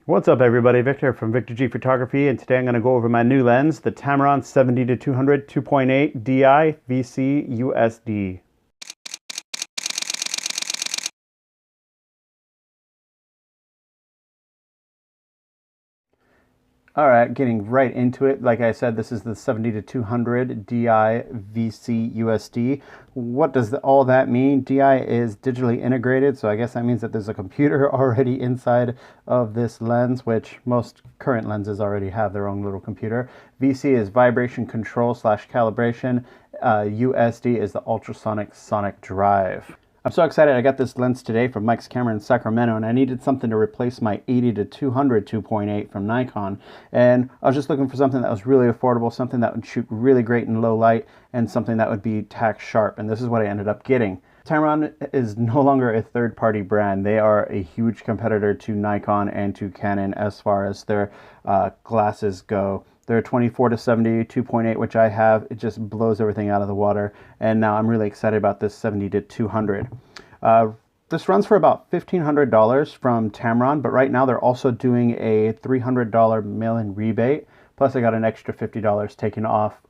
What's up everybody, Victor from Victor G Photography, and today I'm going to go over my new lens, the Tamron 70-200 2.8 DI VC USD. Alright, getting right into it. Like I said, this is the 70-200 DI VC USD. What does all that mean? DI is digitally integrated, so I guess that means that there's a computer already inside of this lens, which most current lenses already have their own little computer. VC is vibration control / calibration. USD is the ultrasonic sonic drive. I'm so excited I got this lens today from Mike's Camera in Sacramento, and I needed something to replace my 80-200 2.8 from Nikon, and I was just looking for something that was really affordable, something that would shoot really great in low light, and something that would be tack sharp, and this is what I ended up getting. Tamron is no longer a third-party brand. They are a huge competitor to Nikon and to Canon as far as their glasses go. They're 24-70 2.8, which I have. It just blows everything out of the water. And now I'm really excited about this 70-200. This runs for about $1,500 from Tamron, but right now they're also doing a $300 mail-in rebate. Plus I got an extra $50 taken off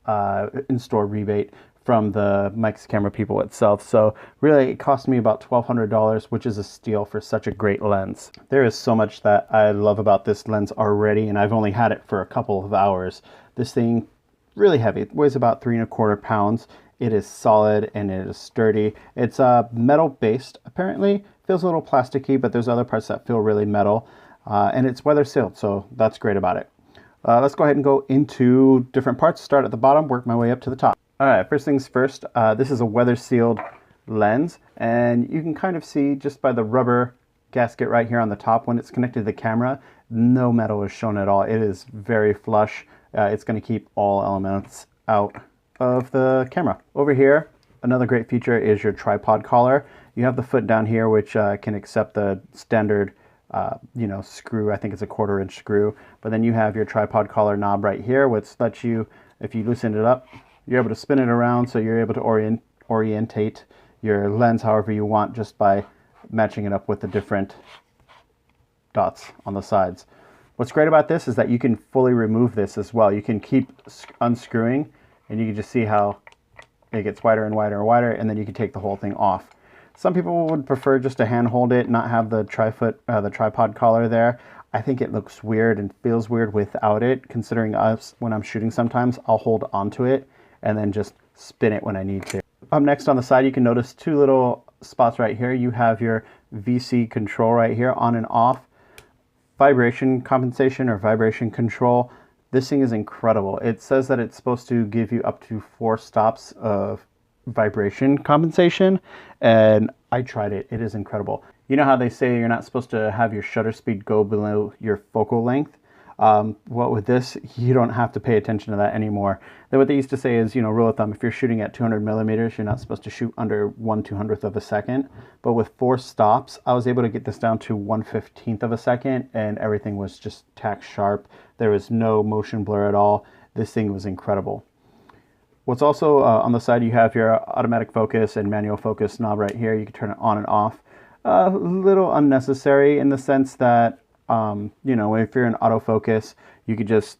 in-store rebate from the Mike's Camera people itself. So really it cost me about $1,200, which is a steal for such a great lens. There is so much that I love about this lens already, and I've only had it for a couple of hours. This thing, really heavy. It weighs about 3¼ pounds. It is solid and it is sturdy. It's metal based apparently. Feels a little plasticky, but there's other parts that feel really metal. And it's weather sealed, so that's great about it. Let's go ahead and go into different parts. Start at the bottom, work my way up to the top. All right, first things first, this is a weather sealed lens, and you can kind of see just by the rubber gasket right here on the top, when it's connected to the camera, no metal is shown at all. It is very flush. It's going to keep all elements out of the camera. Over here, another great feature is your tripod collar. You have the foot down here, which can accept the standard screw. I think it's a 1/4 inch screw. But then you have your tripod collar knob right here, which lets you, if you loosen it up, you're able to spin it around, so you're able to orientate your lens however you want just by matching it up with the different dots on the sides. What's great about this is that you can fully remove this as well. You can keep unscrewing, and you can just see how it gets wider and wider and wider, and then you can take the whole thing off. Some people would prefer just to hand hold it, not have the tripod collar there. I think it looks weird and feels weird without it, considering us, when I'm shooting sometimes, I'll hold onto it and then just spin it when I need to. Up next on the side, you can notice two little spots right here. You have your VC control right here, on and off, vibration compensation or vibration control. This thing is incredible. It says that it's supposed to give you up to 4 stops of vibration compensation, and I tried it. It is incredible. You know how they say you're not supposed to have your shutter speed go below your focal length? Well, with this, you don't have to pay attention to that anymore. Then what they used to say is, rule of thumb, if you're shooting at 200 millimeters, you're not supposed to shoot under 1/200th of a second. But with 4 stops, I was able to get this down to 1/15th of a second, and everything was just tack sharp. There was no motion blur at all. This thing was incredible. What's also on the side, you have your automatic focus and manual focus knob right here. You can turn it on and off. A little unnecessary in the sense that if you're in autofocus, you could just,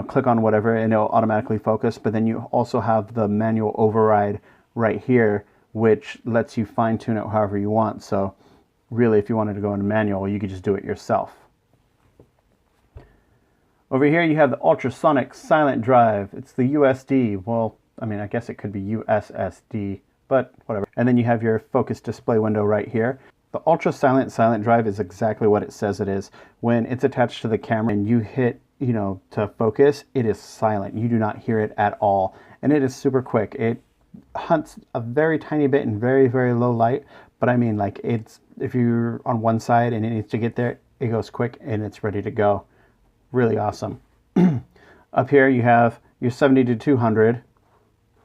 click on whatever and it'll automatically focus. But then you also have the manual override right here, which lets you fine tune it however you want. So really, if you wanted to go into manual, you could just do it yourself. Over here, you have the ultrasonic silent drive. It's the USD. Well, I guess it could be USSD, but whatever. And then you have your focus display window right here. The ultra silent drive is exactly what it says it is. When it's attached to the camera and you hit, to focus, it is silent. You do not hear it at all. And it is super quick. It hunts a very tiny bit in very, very low light. But if you're on one side and it needs to get there, it goes quick and it's ready to go. Really awesome. Up here you have your 70-200,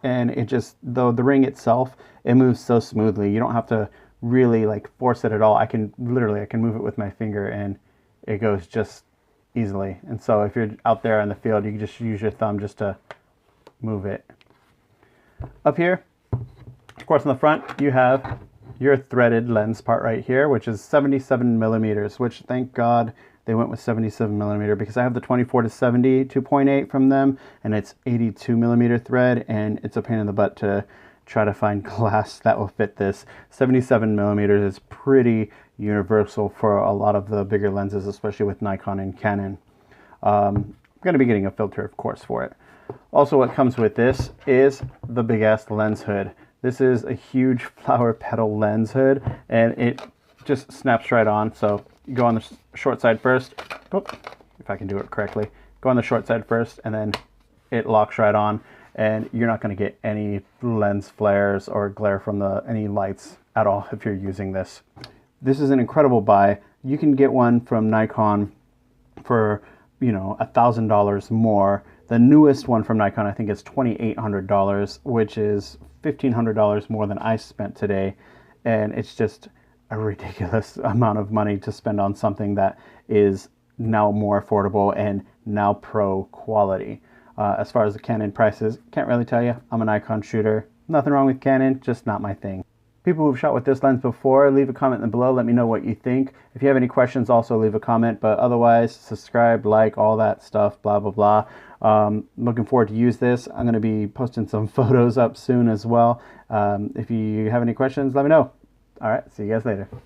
and it just, though the ring itself, it moves so smoothly. You don't have to really force it at all. I can move it with my finger and it goes just easily. And so if you're out there in the field, you can just use your thumb just to move it. Up here, of course, on the front, you have your threaded lens part right here, which is 77 millimeters, which thank God they went with 77mm because I have the 24-70 2.8 from them, and it's 82mm thread, and it's a pain in the butt to try to find glass that will fit this. 77mm is pretty universal for a lot of the bigger lenses, especially with Nikon and Canon. I'm going to be getting a filter, of course, for it. Also, what comes with this is the big ass lens hood. This is a huge flower petal lens hood, and it just snaps right on. So you go on the short side first. Oop, if I can do it correctly. Go on the short side first, and then it locks right on, and you're not going to get any lens flares or glare from any lights at all if you're using this. This is an incredible buy. You can get one from Nikon for, you know, $1,000 more. The newest one from Nikon, I think, is $2,800, which is $1,500 more than I spent today. And it's just a ridiculous amount of money to spend on something that is now more affordable and now pro quality. As far as the Canon prices, can't really tell you. I'm a Nikon shooter. Nothing wrong with Canon, just not my thing. People who've shot with this lens before, leave a comment below. Let me know what you think. If you have any questions, also leave a comment. But otherwise, subscribe, like, all that stuff, blah, blah, blah. Looking forward to use this. I'm going to be posting some photos up soon as well. If you have any questions, let me know. All right, see you guys later.